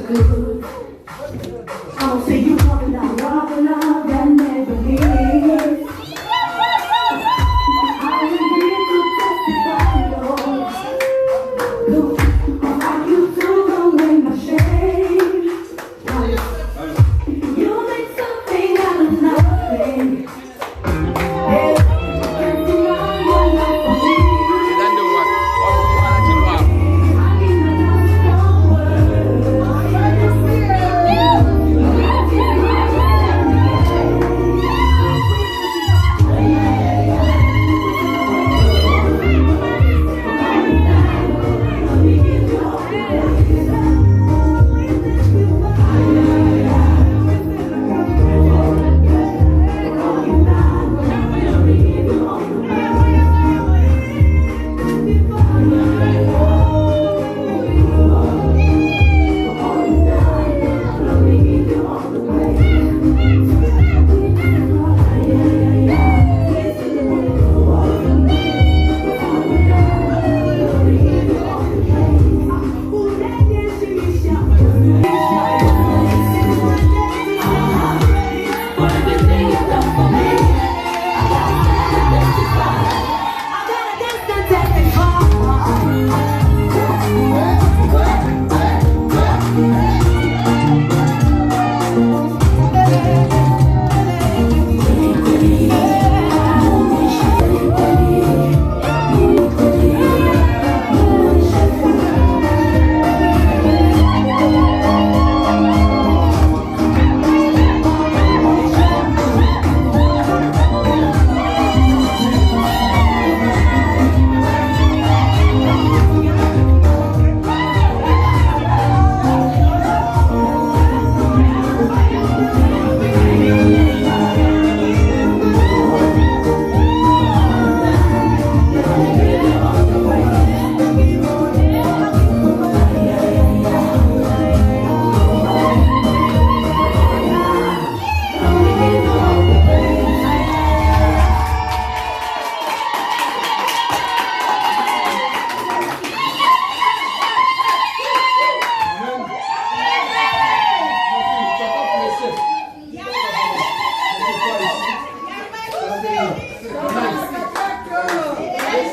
good. I'ma say you walking out love that never leaves. I am here to testify, Lord. Look, how you threw away my shame. You make something out of nothing.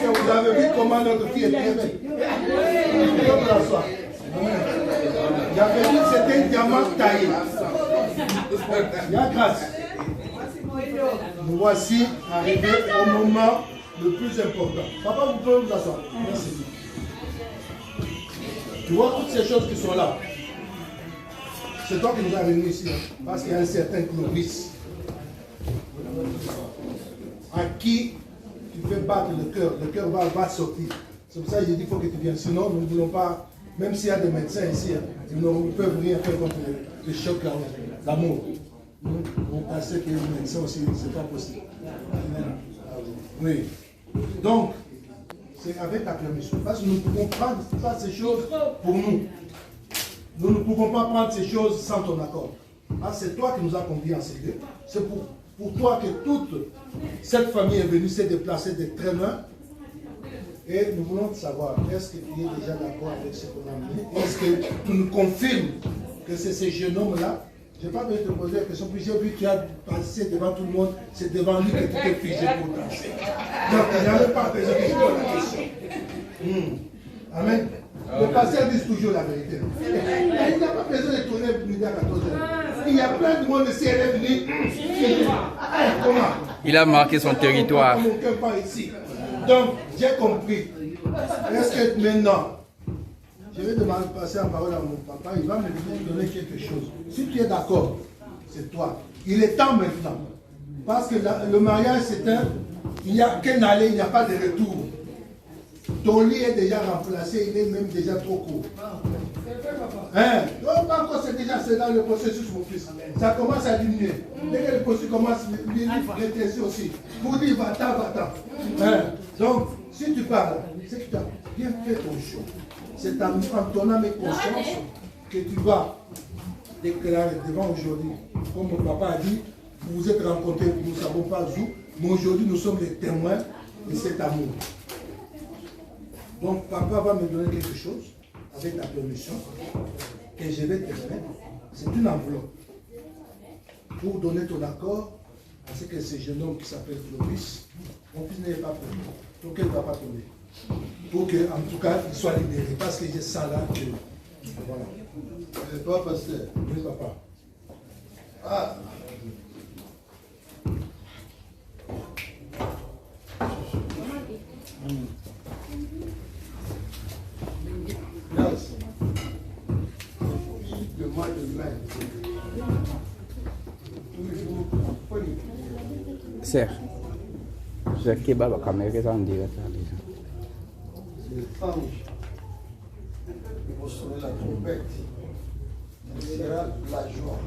Vous avez vu comment notre fille est très belle. Il y avait dit que c'était un diamant taillé. Il y a grâce. Nous voici arrivés au moment le plus important. Papa, vous pouvez vous asseoir. Merci. Tu vois toutes ces choses qui sont là. C'est toi qui nous as venus ici. Parce qu'il y a un certain Clovis à qui tu fais battre le cœur va sortir. C'est pour ça que j'ai dit qu'il faut que tu viennes. Sinon, nous ne voulons pas, même s'il y a des médecins ici, ils ne peuvent rien faire contre le choc l'amour. On pensait que les médecins aussi, ce n'est pas possible. Oui. Donc, c'est avec ta permission. Parce que nous ne pouvons pas ces choses pour nous. Nous ne pouvons pas prendre ces choses sans ton accord. Ah, c'est toi qui nous as conviés en ces lieux. C'est pour toi que toute cette famille est venue se déplacer de très loin. Et nous voulons savoir, est-ce que tu es déjà d'accord avec ce qu'on a amené? Est-ce que tu nous confirmes que c'est ce jeune homme-là? Je n'ai pas besoin de te poser la question, puis j'ai vu que tu as passé devant tout le monde, c'est devant lui que tu t'es figé pour danser. Donc, il n'y avait pas besoin que je pose la question. Amen. Le pasteur dit toujours la vérité. Il n'a pas besoin de tourner midi à 14h. Il y a plein de monde ici, elle est venue. Comment? Il a marqué son territoire. Mon cœur part ici. Donc, j'ai compris. Est-ce que maintenant, je vais demander de passer la parole à mon papa, il va me donner quelque chose. Si tu es d'accord, c'est toi. Il est temps maintenant. Parce que le mariage, c'est il n'y a qu'un aller, il n'y a pas de retour. Ton lit est déjà remplacé, il est même déjà trop court. Hein? Donc, encore, c'est dans le processus, mon fils. Ça commence à diminuer. Dès que le processus commence à rétrécir aussi. Pour dire, va-t'en. Hein? Donc, si tu parles, c'est que tu as bien fait ton choix. C'est en ton âme et conscience que tu vas déclarer devant aujourd'hui. Comme mon papa a dit, vous vous êtes rencontrés, nous ne savons pas où, mais aujourd'hui nous sommes les témoins de cet amour. Donc papa va me donner quelque chose, avec ta permission. que je vais te remettre, c'est une enveloppe. Pour donner ton accord à ce que ce jeune homme qui s'appelle Clovis, mon fils n'est pas prêt. Donc elle ne va pas tomber. Pour que, en tout cas, il soit libéré. Parce que je sens là que. Voilà. Pas pasteur. Oui, papa. Ah. Yes. Le mois de mai. Sir, je kebab a caméra en direct. Les anges vont sonner la trompette. Ce sera la joie.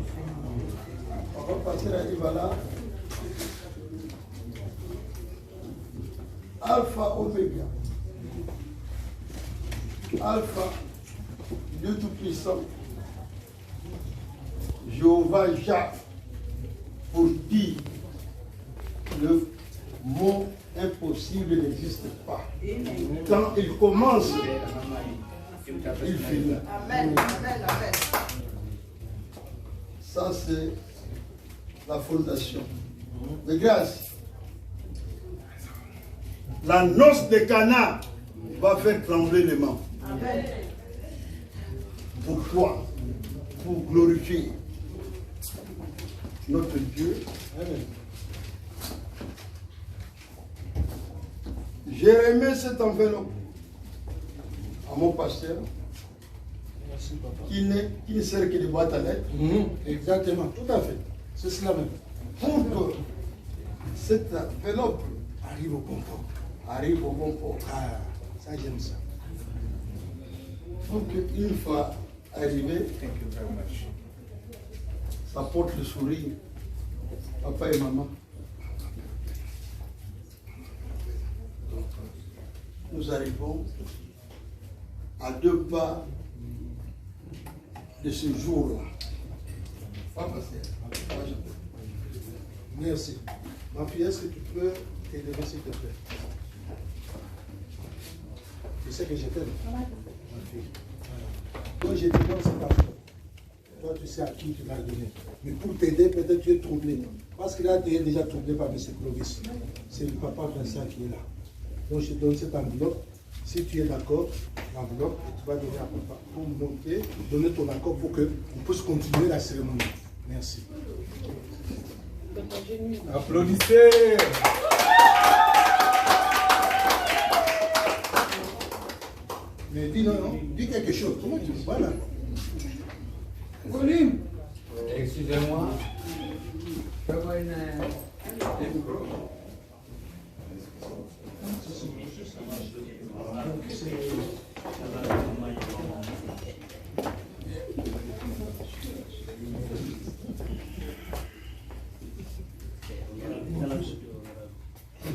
On va passer à Ivala. Alpha Oméga. Alpha, Dieu Tout-Puissant. Jéhovah Jah, pour dire le mot impossible n'existe pas. Quand il commence, il finit. Amen, amen, amen. Ça, c'est la fondation. De grâce, la noce de Cana va faire trembler les mains. Amen. Pourquoi? Pour glorifier notre Dieu. Amen. J'ai remis cette enveloppe à mon pasteur qui ne sert que de boîte à lettres. Exactement, tout à fait. C'est cela même. Pour que cette enveloppe Arrive au bon port. arrive au bon port. Ah, ça j'aime ça. Pour qu'une fois arrivé, ça porte le sourire. Papa et maman. Nous arrivons à 2 pas de ce jour-là. Pas passer. Merci. Ma fille, est-ce que tu peux t'élever s'il te plaît? Tu sais que je t'aime. Ma fille. Voilà. Toi, je te donne cet argent. Toi, tu sais à qui tu l'as donné. Mais pour t'aider, peut-être tu es troublé. Parce que là, tu es déjà troublé par M. Clovis. C'est le papa Vincent qui est là. Donc, je te donne cette enveloppe. Si tu es d'accord, l'enveloppe, et tu vas donner à papa pour monter, donner ton accord pour qu'on puisse continuer la cérémonie. Merci. Applaudissez. Mais dis non, dis quelque chose. Comment tu vois là? Volume. Excusez-moi. Je vois une...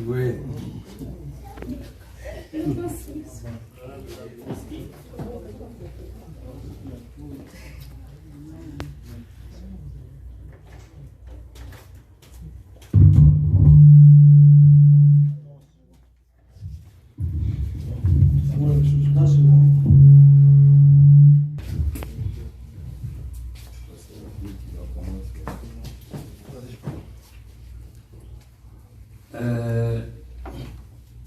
Oui.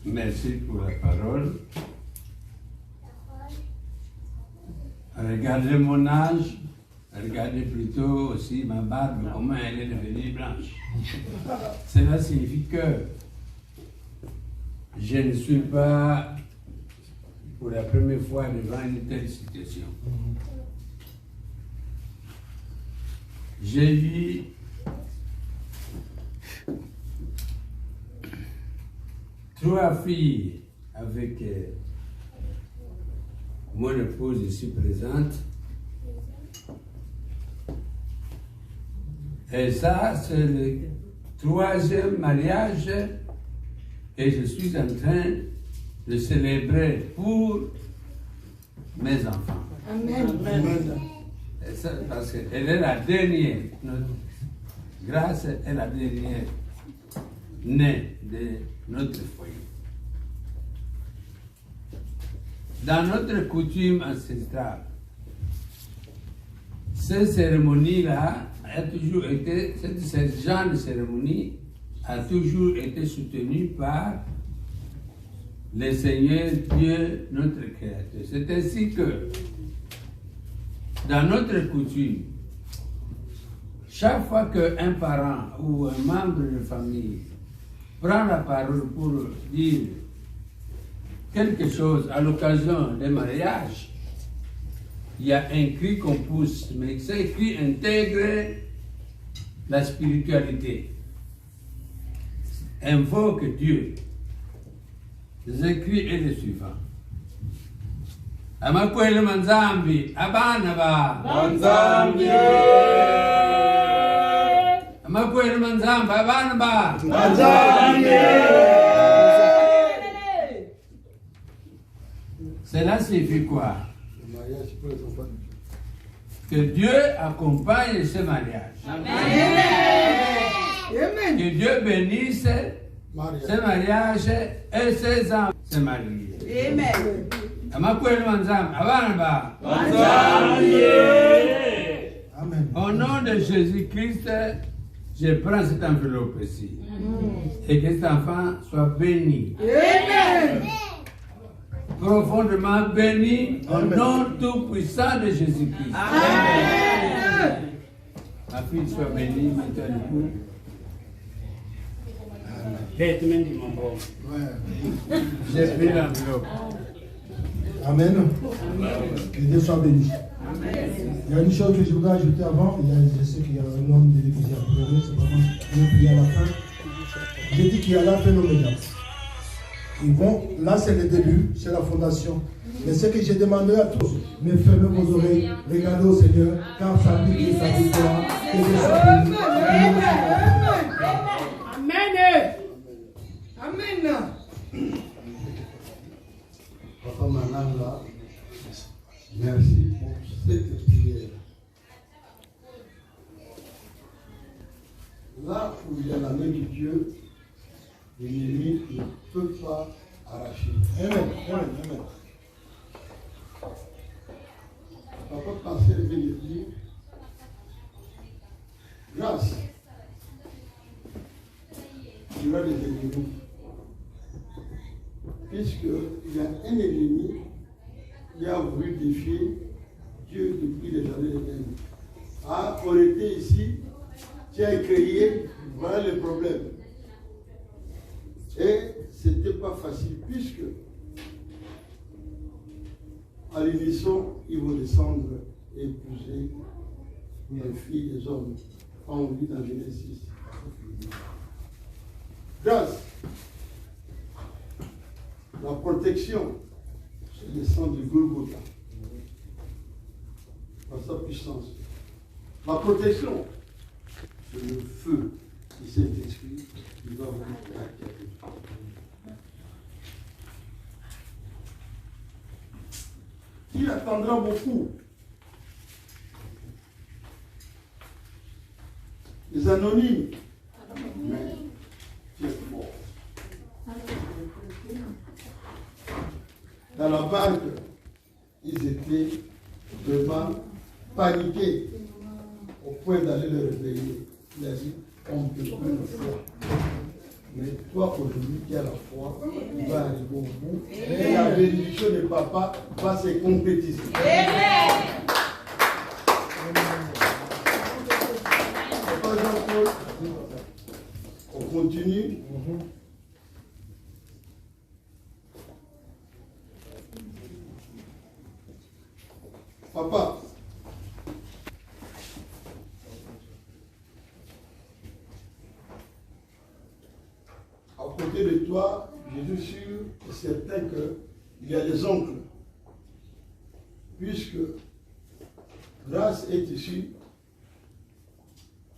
Merci pour la parole. Regardez mon âge, regardez plutôt aussi ma barbe, comment elle est devenue blanche. Cela signifie que je ne suis pas pour la première fois devant une telle situation. J'ai vu trois filles avec mon épouse ici présente. Et ça, c'est le troisième mariage que je suis en train de célébrer pour mes enfants. Amen. Amen. Et ça, parce qu'elle est la dernière. Notre grâce est la dernière née de notre foyer. Dans notre coutume ancestrale, Cette cérémonie-là a toujours été, ce genre de cérémonie a toujours été soutenu par le Seigneur Dieu, notre Créateur. C'est ainsi que, dans notre coutume, chaque fois qu'un parent ou un membre de famille prend la parole pour dire quelque chose à l'occasion d'un mariage, il y a un cri qu'on pousse, mais ce cri intègre la spiritualité, invoque Dieu. Le cri est le suivant. Amakwele manzambi, abanaba. Manzambi. Amakwele manzambi, abanaba. Manzambi. Cela signifie quoi? Le mariage pour les enfants de Dieu. Que Dieu accompagne ce mariage. Amen. Que Dieu bénisse ce mariage et ses enfants se marient. Amen. Amakwele manzambi, abanaba. Manzambi. Amen. Au nom de Jésus-Christ, je prends cette enveloppe ici. Et que cet enfant soit béni. Amen. Profondément béni au Amen. nom tout-puissant de Jésus-Christ. Amen. Ma fille soit bénie, maintenant le coup. Ouais. J'ai pris l'enveloppe. Amen. Que Dieu soit béni. Il y a une chose que je voudrais ajouter avant. Je sais qu'il y a un homme de l'église qui a pleuré. C'est pas moi qui vais prier à la fin. J'ai dit qu'il y a la phénoménale. Et bon, là c'est le début, c'est la fondation. Mais ce que j'ai demandé à tous, mais fermez vos oreilles, regardez au Seigneur, car sa vie et sa victoire. Que Dieu soit béni. Amen. Amen. Papa Mananga, merci pour cette prière. Là où il y a la main de Dieu, l'ennemi ne peut pas arracher. Amen. Amen. Amen. Papa Pasteur vient de dire, grâce, tu as des ennemis. Puisqu'il y a un ennemi qui a voulu défier Dieu depuis les années des années. Ah, on était ici, tu as créé, voilà le problème. Et ce n'était pas facile, puisque à l'unisson, ils vont descendre et épouser les filles des hommes. On lit dans Genèse 6. Grâce, la protection, c'est le sang de Golgotha. Par sa puissance. La protection, c'est le feu du Saint-Esprit qui va vous caractériser. Il attendra beaucoup. Les anonymes, mais tu es fort. Dans la barque, ils étaient vraiment paniqués au point d'aller le réveiller. Il a dit, on ne peut plus le faire. Mais toi, aujourd'hui, qui as la foi, tu vas arriver au bout. Et la bénédiction de papa va se concrétiser. Papa Jean-Paul, on continue. Papa, à côté de toi, je suis sûr et certain qu'il y a des oncles. Puisque Grâce est issue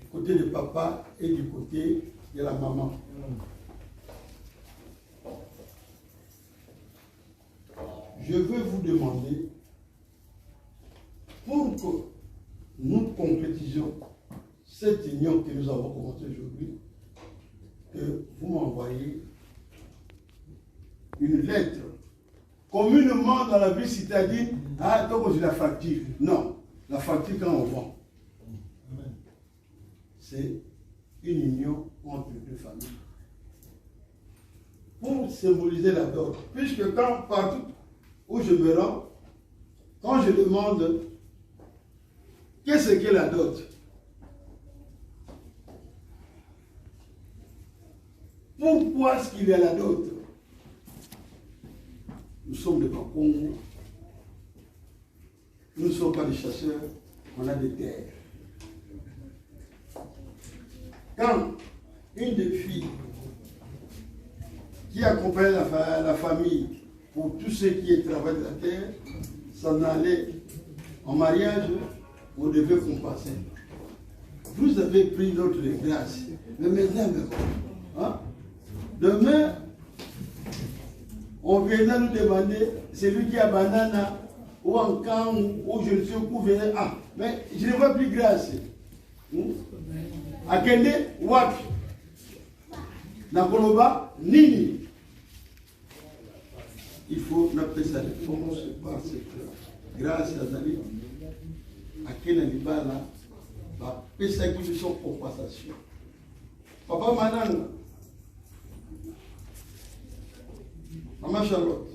du côté de papa et du côté de la maman. Je veux vous demander, pour que nous concrétisions cette union que nous avons commencée aujourd'hui, que vous m'envoyez une lettre. Communément dans la vie citadine, ah, donc c'est la facture. Non, la facture quand on vend. c'est une union entre deux familles. Pour symboliser la dot, puisque partout où je me rends, quand je demande qu'est-ce qu'est la dot, pourquoi est-ce qu'il y a la dot? Nous sommes des Congo, nous ne sommes pas des chasseurs, on a des terres. Quand une des filles qui accompagne la famille pour tous ceux qui travaillent de la terre s'en allait en mariage, on devait compenser. Vous avez pris notre grâce, mais maintenant, hein? Demain, on viendra nous demander, celui qui a banana ou en camp ou je ne sais où, ah, mais je ne vois plus grâce. Akende, wapi. Nakoloba, nini. Il faut appeler sa réponse par cette grâce à Zali. Akende Libala, va pesa qui son compensation. Papa Mananga, Maman Charlotte,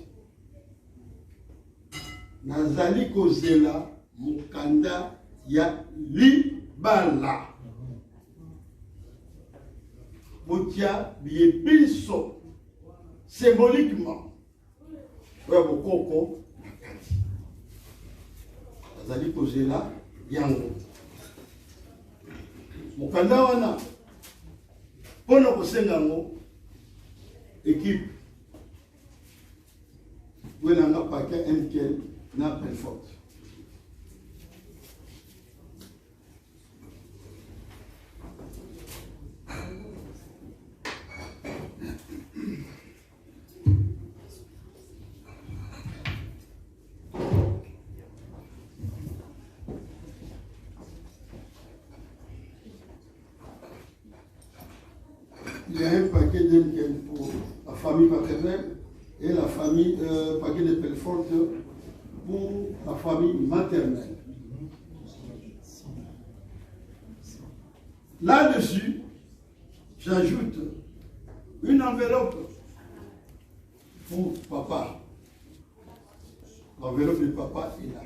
Nazali Kozela, Mukanda, ya Libala. Botia biso symboliquement ouais bokoko nakati azali kozela yango mokanda wana pona kosenga ngo équipe wena nga paquet MKL na Belfort. Il y a un paquet d'Emken pour la famille paternelle et la famille, paquet de Belfort pour la famille maternelle. Là-dessus, j'ajoute une enveloppe pour papa. L'enveloppe de papa est là.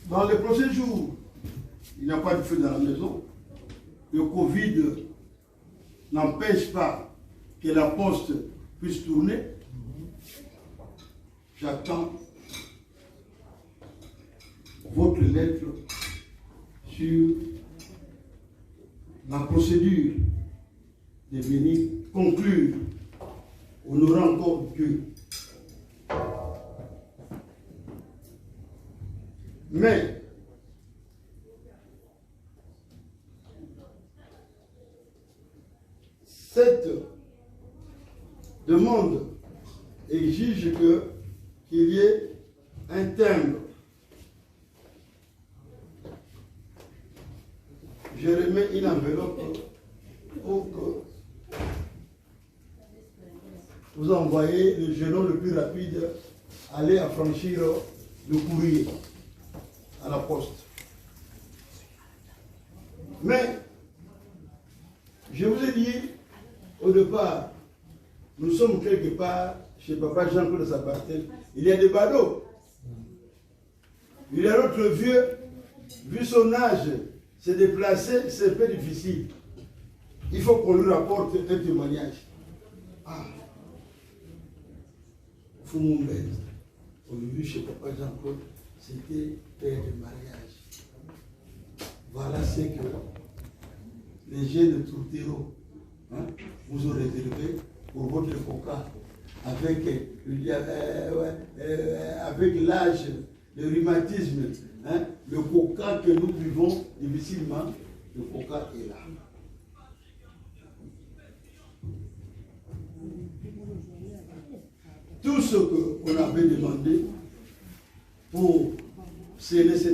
Dans les prochains jours, il n'y a pas de feu dans la maison. Le Covid n'empêche pas que la poste puisse tourner. J'attends votre lettre sur la procédure de venir conclure, honorant encore Dieu. Mais cette demande exige qu'il y ait un timbre. Je remets une enveloppe pour que vous envoyez le jalon le plus rapide, aller affranchir le courrier à la poste. Mais je vous ai dit au départ, nous sommes quelque part chez papa Jean-Claude Sabartel. Il y a des badauds. Il y a l'autre vieux, vu son âge, se déplacer, c'est un peu difficile. Il faut qu'on lui rapporte un témoignage. Ah, Foumoumben, on l'a vu chez papa Jean-Claude, c'était père de mariage. Voilà ce que les jeunes de Tourtero vous ont réservé pour votre coca avec l'âge, le rhumatisme, le coca que nous buvons difficilement, le coca est là. Tout ce qu'on avait demandé pour sceller cette